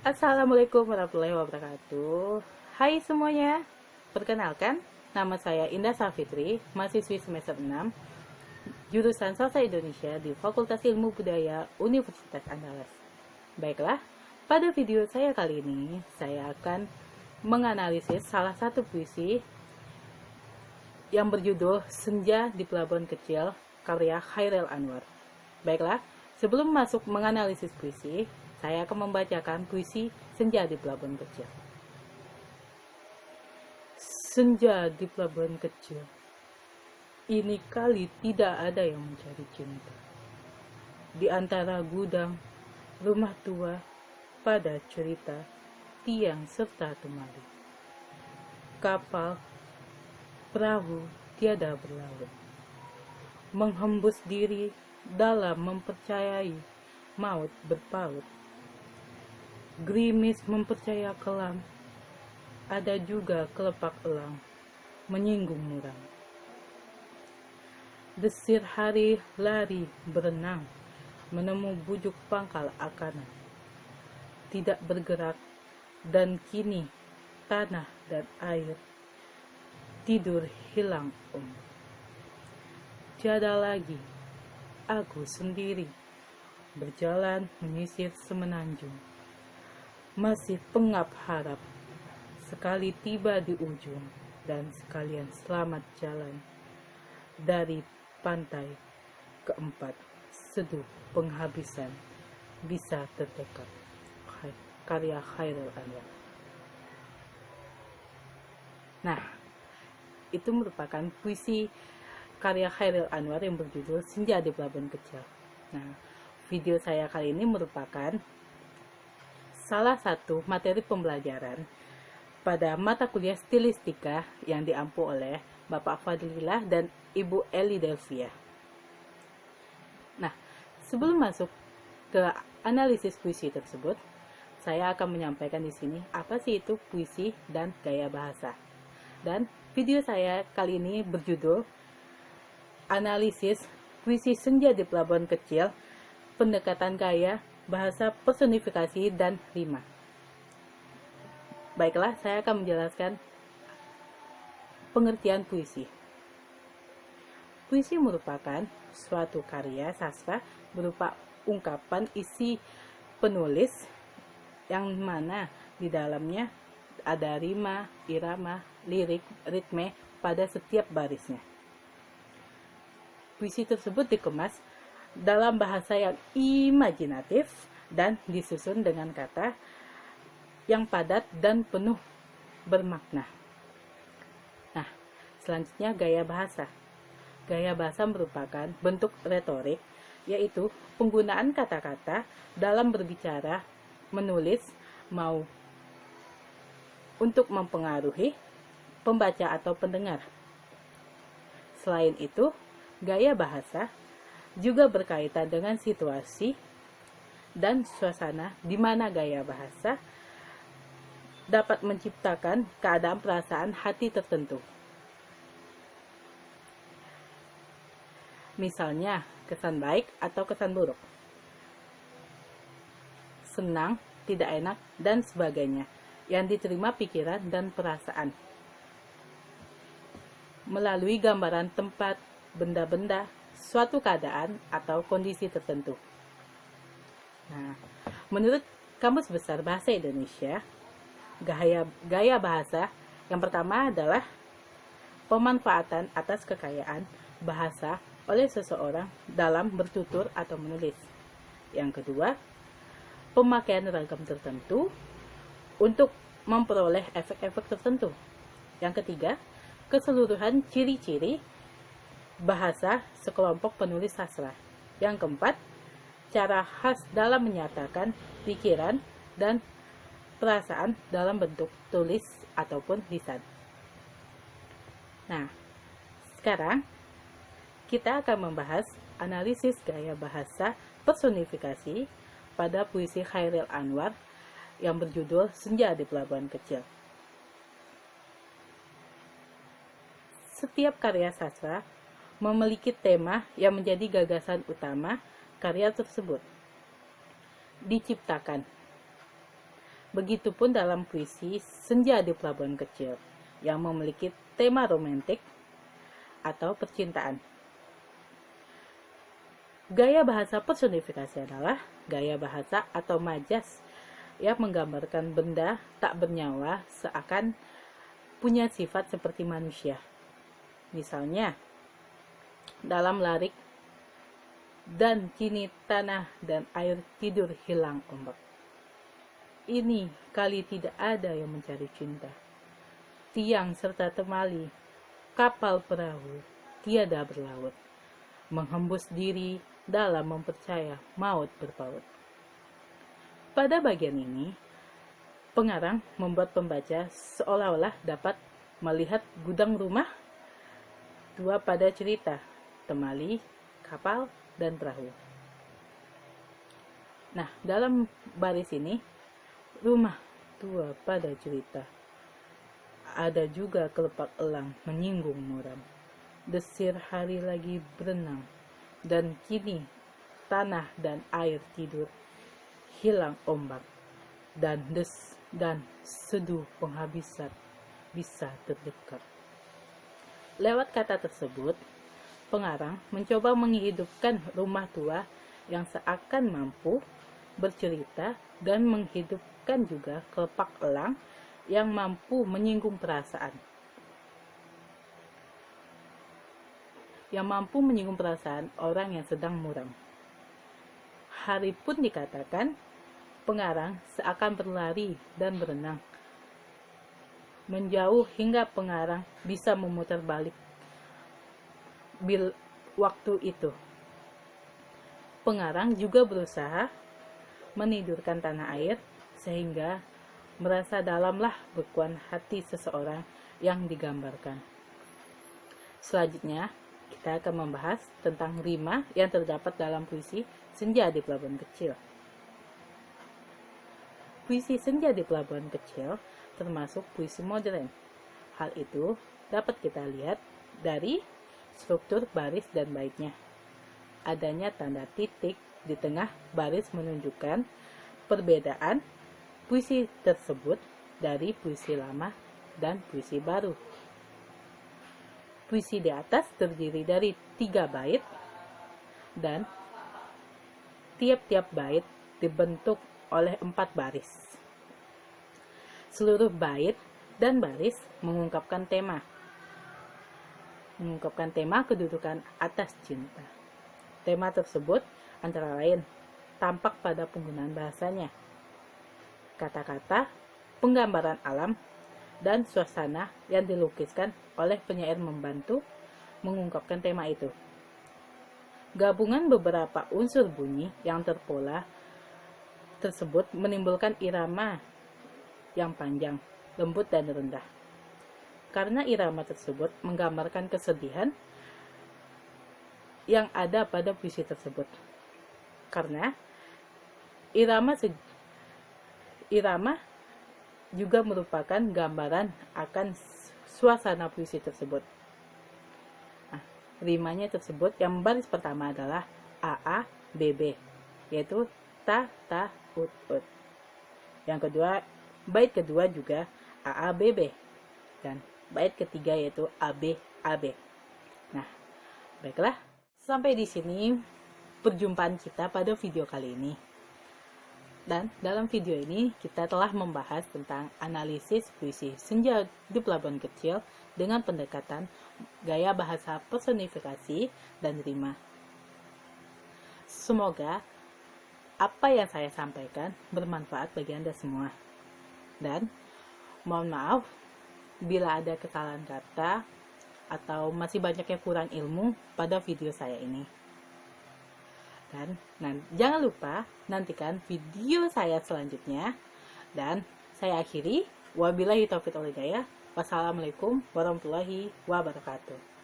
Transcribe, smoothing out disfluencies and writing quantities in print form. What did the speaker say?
Assalamualaikum warahmatullahi wabarakatuh. Hai semuanya, perkenalkan, nama saya Indah Safitri, mahasiswi semester 6, jurusan Sastra Indonesia di Fakultas Ilmu Budaya Universitas Andalas. Baiklah, pada video saya kali ini, saya akan menganalisis salah satu puisi yang berjudul Senja di Pelabuhan Kecil, karya Chairil Anwar. Baiklah, sebelum masuk menganalisis puisi, saya akan membacakan puisi Senja di Pelabuhan Kecil. Senja di pelabuhan kecil, ini kali tidak ada yang mencari cinta. Di antara gudang, rumah tua, pada cerita, tiang serta temali. Kapal, perahu tiada berlaut, menghembus diri dalam mempercayai maut berpaut. Gerimis mempercaya kelam, ada juga kelepak elang, menyinggung murang. Desir hari lari berenang, menemu bujuk pangkal akanan. Tidak bergerak, dan kini tanah dan air tidur hilang Tiada lagi, aku sendiri, berjalan menyisir semenanjung. Masih pengap harap, sekali tiba di ujung, dan sekalian selamat jalan. Dari pantai keempat, seduh penghabisan, bisa terdekat. Karya Chairil Anwar. Nah, itu merupakan puisi karya Chairil Anwar yang berjudul Senja di Pelabuhan Kecil. Nah, video saya kali ini merupakan salah satu materi pembelajaran pada mata kuliah stilistika yang diampu oleh Bapak Fadlillah dan Ibu Eli Delvia. Nah, sebelum masuk ke analisis puisi tersebut, saya akan menyampaikan di sini apa sih itu puisi dan gaya bahasa. Dan video saya kali ini berjudul Analisis Puisi Senja di Pelabuhan Kecil, Pendekatan Gaya, Bahasa, Personifikasi, dan Rima. Baiklah, saya akan menjelaskan pengertian puisi. Puisi merupakan suatu karya sastra berupa ungkapan isi penulis yang mana di dalamnya ada rima, irama, lirik, ritme pada setiap barisnya. Puisi tersebut dikemas dalam bahasa yang imajinatif dan disusun dengan kata yang padat dan penuh bermakna. Nah, selanjutnya gaya bahasa. Gaya bahasa merupakan bentuk retorik, yaitu penggunaan kata-kata dalam berbicara, menulis, mau untuk mempengaruhi pembaca atau pendengar. Selain itu, gaya bahasa juga berkaitan dengan situasi dan suasana di mana gaya bahasa dapat menciptakan keadaan perasaan hati tertentu. Misalnya, kesan baik atau kesan buruk, senang, tidak enak, dan sebagainya yang diterima pikiran dan perasaan melalui gambaran tempat, benda-benda, suatu keadaan atau kondisi tertentu. Nah, menurut Kamus Besar Bahasa Indonesia, gaya bahasa yang pertama adalah pemanfaatan atas kekayaan bahasa oleh seseorang dalam bertutur atau menulis. Yang kedua, pemakaian ragam tertentu untuk memperoleh efek-efek tertentu. Yang ketiga, keseluruhan ciri-ciri bahasa sekelompok penulis sastra. Yang keempat, cara khas dalam menyatakan pikiran dan perasaan dalam bentuk tulis ataupun lisan. Nah, sekarang kita akan membahas analisis gaya bahasa personifikasi pada puisi Chairil Anwar yang berjudul Senja di Pelabuhan Kecil. Setiap karya sastra memiliki tema yang menjadi gagasan utama karya tersebut. Diciptakan Begitupun dalam puisi Senja di Pelabuhan Kecil yang memiliki tema romantik atau percintaan. Gaya bahasa personifikasi adalah gaya bahasa atau majas yang menggambarkan benda tak bernyawa seakan punya sifat seperti manusia. Misalnya, dalam larik, dan kini tanah dan air tidur hilang ombak. Ini kali tidak ada yang mencari cinta. Tiang serta temali, kapal perahu, tiada berlaut. Menghembus diri dalam mempercaya maut berpaut. Pada bagian ini, pengarang membuat pembaca seolah-olah dapat melihat gudang rumah dua pada cerita, temali, kapal, dan perahu. Nah, dalam baris ini, rumah tua pada cerita. Ada juga kelepak elang menyinggung muram. Desir hari lagi berenang, dan kini tanah dan air tidur hilang ombak, dan seduh penghabisan bisa terdekat. Lewat kata tersebut, pengarang mencoba menghidupkan rumah tua yang seakan mampu bercerita dan menghidupkan juga kelepak elang yang mampu menyinggung perasaan. Yang mampu menyinggung perasaan orang yang sedang muram. Hari pun dikatakan pengarang seakan berlari dan berenang menjauh hingga pengarang bisa memutar balik waktu itu. Pengarang juga berusaha menidurkan tanah air sehingga merasa dalamlah bekuan hati seseorang yang digambarkan. Selanjutnya, kita akan membahas tentang rima yang terdapat dalam puisi Senja di Pelabuhan Kecil. Puisi Senja di Pelabuhan Kecil termasuk puisi modern. Hal itu dapat kita lihat dari struktur baris dan baitnya. Adanya tanda titik di tengah baris menunjukkan perbedaan puisi tersebut dari puisi lama dan puisi baru. Puisi di atas terdiri dari 3 bait dan tiap-tiap bait dibentuk oleh 4 baris. Seluruh bait dan baris mengungkapkan tema kedudukan atas cinta. Tema tersebut antara lain tampak pada penggunaan bahasanya, kata-kata, penggambaran alam, dan suasana yang dilukiskan oleh penyair membantu mengungkapkan tema itu. Gabungan beberapa unsur bunyi yang terpola tersebut menimbulkan irama yang panjang, lembut, dan rendah. Karena irama tersebut menggambarkan kesedihan yang ada pada puisi tersebut. Karena irama juga merupakan gambaran akan suasana puisi tersebut. Nah, rimanya tersebut yang baris pertama adalah AA BB, yaitu ta ta ut ut. Yang kedua, bait kedua juga AA BB, dan bait ketiga yaitu AB AB. Nah, baiklah, sampai di sini perjumpaan kita pada video kali ini. Dan dalam video ini kita telah membahas tentang analisis puisi Senja di Pelabuhan Kecil dengan pendekatan gaya bahasa personifikasi dan rima. Semoga apa yang saya sampaikan bermanfaat bagi Anda semua. Dan mohon maaf bila ada kesalahan kata atau masih banyak yang kurang ilmu pada video saya ini. Dan jangan lupa nantikan video saya selanjutnya. Dan saya akhiri. Wabillahi taufiq wal hidayah. Wassalamualaikum warahmatullahi wabarakatuh.